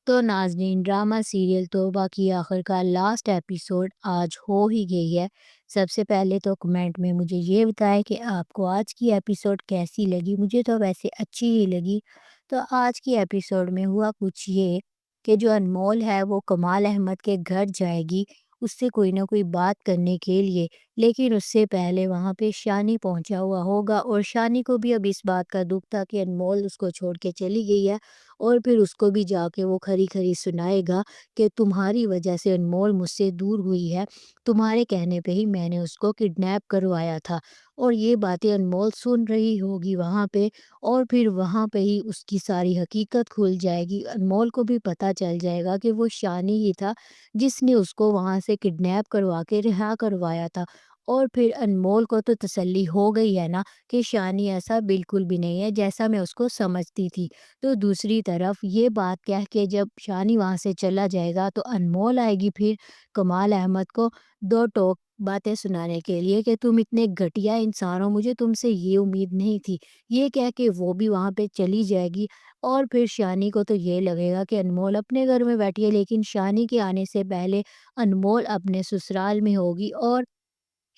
تو ناظرین drama serial توبہ کی آخر کا لاسٹ ایپیسوڈ آج ہو ہی گئی ہے۔ سب سے پہلے تو کمنٹ میں مجھے یہ بتائیں کہ آپ کو آج کی ایپیسوڈ کیسی لگی۔ مجھے تو ویسے اچھی ہی لگی۔ تو آج کی ایپیسوڈ میں ہوا کچھ یہ کہ جو انمول ہے وہ کمال احمد کے گھر جائے گی اس سے کوئی نہ کوئی بات کرنے کے لیے، لیکن اس سے پہلے وہاں پہ شانی پہنچا ہوا ہوگا اور شانی کو بھی اب اس بات کا دکھ تھا کہ انمول اس کو چھوڑ کے چلی گئی ہے، اور پھر اس کو بھی جا کے وہ کھری کھری سنائے گا کہ تمہاری وجہ سے انمول مجھ سے دور ہوئی ہے، تمہارے کہنے پہ ہی میں نے اس کو کڈنیپ کروایا تھا۔ اور یہ باتیں انمول سن رہی ہوگی وہاں پہ، اور پھر وہاں پہ ہی اس کی ساری حقیقت کھل جائے گی۔ انمول کو بھی پتہ چل جائے گا کہ وہ شانی ہی تھا جس نے اس کو وہاں سے کڈنیپ کروا کے رہا کروایا تھا۔ اور پھر انمول کو تو تسلی ہو گئی ہے نا کہ شانی ایسا بالکل بھی نہیں ہے جیسا میں اس کو سمجھتی تھی۔ تو دوسری طرف یہ بات کہہ کے جب شانی وہاں سے چلا جائے گا تو انمول آئے گی پھر کمال احمد کو دو ٹوک باتیں سنانے کے لیے کہ تم اتنے گھٹیا انسان ہو، مجھے تم سے یہ امید نہیں تھی، یہ کہہ کے وہ بھی وہاں پہ چلی جائے گی۔ اور پھر شانی کو تو یہ لگے گا کہ انمول اپنے گھر میں بیٹھی ہے، لیکن شانی کے آنے سے پہلے انمول اپنے سسرال میں ہوگی اور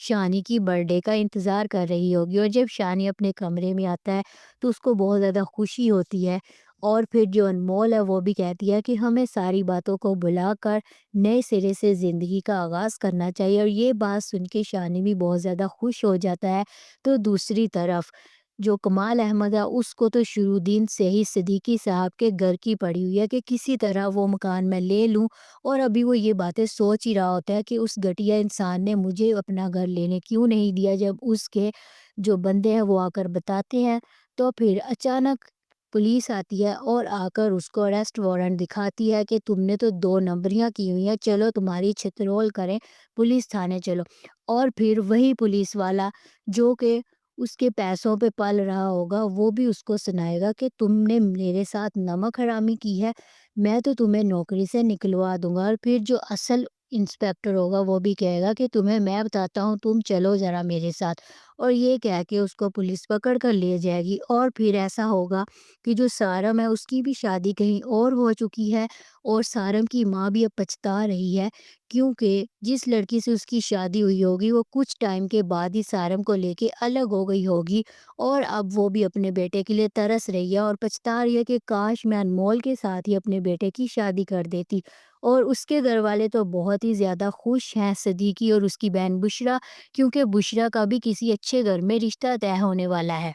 شانی کی برتھ ڈے کا انتظار کر رہی ہوگی۔ اور جب شانی اپنے کمرے میں آتا ہے تو اس کو بہت زیادہ خوشی ہوتی ہے، اور پھر جو انمول ہے وہ بھی کہتی ہے کہ ہمیں ساری باتوں کو بھلا کر نئے سرے سے زندگی کا آغاز کرنا چاہیے، اور یہ بات سن کے شانی بھی بہت زیادہ خوش ہو جاتا ہے۔ تو دوسری طرف جو کمال احمد ہے اس کو تو شروع دن سے ہی صدیقی صاحب کے گھر کی پڑی ہوئی ہے کہ کسی طرح وہ مکان میں لے لوں، اور ابھی وہ یہ باتیں سوچ ہی رہا ہوتا ہے کہ اس گھٹیا انسان نے مجھے اپنا گھر لینے کیوں نہیں دیا، جب اس کے جو بندے ہیں وہ آ کر بتاتے ہیں تو پھر اچانک پولیس آتی ہے اور آ کر اس کو اریسٹ وارنٹ دکھاتی ہے کہ تم نے تو 2 نمبریاں کی ہوئی ہیں، چلو تمہاری چھترول کریں، پولیس تھانے چلو۔ اور پھر وہی پولیس والا جو کہ اس کے پیسوں پہ پل رہا ہوگا وہ بھی اس کو سنائے گا کہ تم نے میرے ساتھ نمک حرامی کی ہے، میں تو تمہیں نوکری سے نکلوا دوں گا۔ اور پھر جو اصل انسپیکٹر ہوگا وہ بھی کہے گا کہ تمہیں میں بتاتا ہوں، تم چلو ذرا میرے ساتھ۔ اور یہ کہہ کے اس کو پولیس پکڑ کر لے جائے گی، اور پھر ایسا ہوگا کہ جو سارم ہے اس کی بھی شادی کہیں اور ہو چکی ہے، اور سارم کی ماں بھی اب پچھتا رہی ہے کیونکہ جس لڑکی سے اس کی شادی ہوئی ہوگی وہ کچھ ٹائم کے بعد ہی سارم کو لے کے الگ ہو گئی ہوگی، اور اب وہ بھی اپنے بیٹے کے لیے ترس رہی ہے اور پچھتا رہی ہے کہ کاش میں انمول کے ساتھ ہی اپنے بیٹے کی شادی کر دیتی۔ اور اس کے گھر والے تو بہت ہی زیادہ خوش ہیں صدیقی اور اس کی بہن بشرا، کیونکہ بشرا کا بھی کسی اچھے گھر میں رشتہ طے ہونے والا ہے۔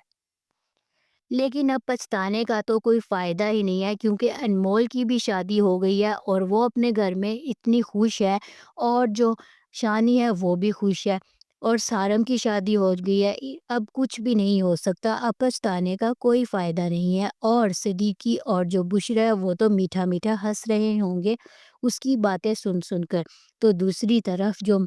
لیکن اب پچھتانے کا تو کوئی فائدہ ہی نہیں ہے کیونکہ انمول کی بھی شادی ہو گئی ہے اور وہ اپنے گھر میں اتنی خوش ہے، اور جو شانی ہے وہ بھی خوش ہے، اور سارم کی شادی ہو گئی ہے۔ اب کچھ بھی نہیں ہو سکتا، اب پچھتانے کا کوئی فائدہ نہیں ہے۔ اور صدیقی اور جو بشرا ہے وہ تو میٹھا میٹھا ہنس رہے ہوں گے اس کی باتیں سن سن کر۔ تو دوسری طرف جو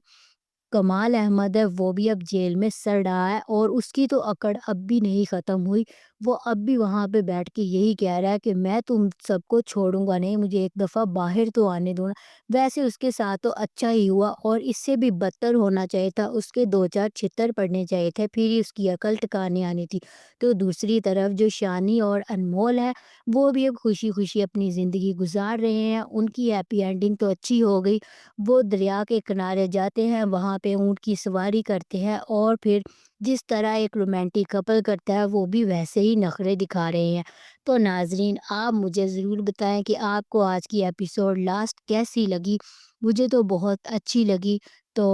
کمال احمد ہے وہ بھی اب جیل میں سڑ رہا ہے، اور اس کی تو اکڑ اب بھی نہیں ختم ہوئی، وہ اب بھی وہاں پہ بیٹھ کے یہی کہہ رہا ہے کہ میں تم سب کو چھوڑوں گا نہیں، مجھے ایک دفعہ باہر تو آنے دو نا۔ ویسے اس کے ساتھ تو اچھا ہی ہوا، اور اس سے بھی بدتر ہونا چاہیے تھا، اس کے 2 4 چھتر پڑنے چاہیے تھے، پھر ہی اس کی عقل ٹکانے آنی تھی۔ تو دوسری طرف جو شانی اور انمول ہے وہ بھی اب خوشی خوشی اپنی زندگی گزار رہے ہیں، ان کی ہیپی اینڈنگ تو اچھی ہو گئی۔ وہ دریا کے کنارے جاتے ہیں، وہاں پہ اونٹ کی سواری کرتے ہیں، اور پھر جس طرح ایک رومانٹک کپل کرتا ہے وہ بھی ویسے ہی نخرے دکھا رہے ہیں۔ تو ناظرین آپ مجھے ضرور بتائیں کہ آپ کو آج کی ایپیسوڈ لاسٹ کیسی لگی۔ مجھے تو بہت اچھی لگی۔ تو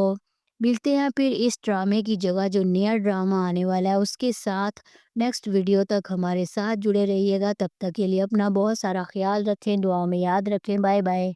ملتے ہیں پھر اس ڈرامے کی جگہ جو نیا ڈرامہ آنے والا ہے اس کے ساتھ نیکسٹ ویڈیو تک ہمارے ساتھ جڑے رہیے گا۔ تب تک کے لیے اپنا بہت سارا خیال رکھیں، دعاؤں میں یاد رکھیں۔ Bye bye.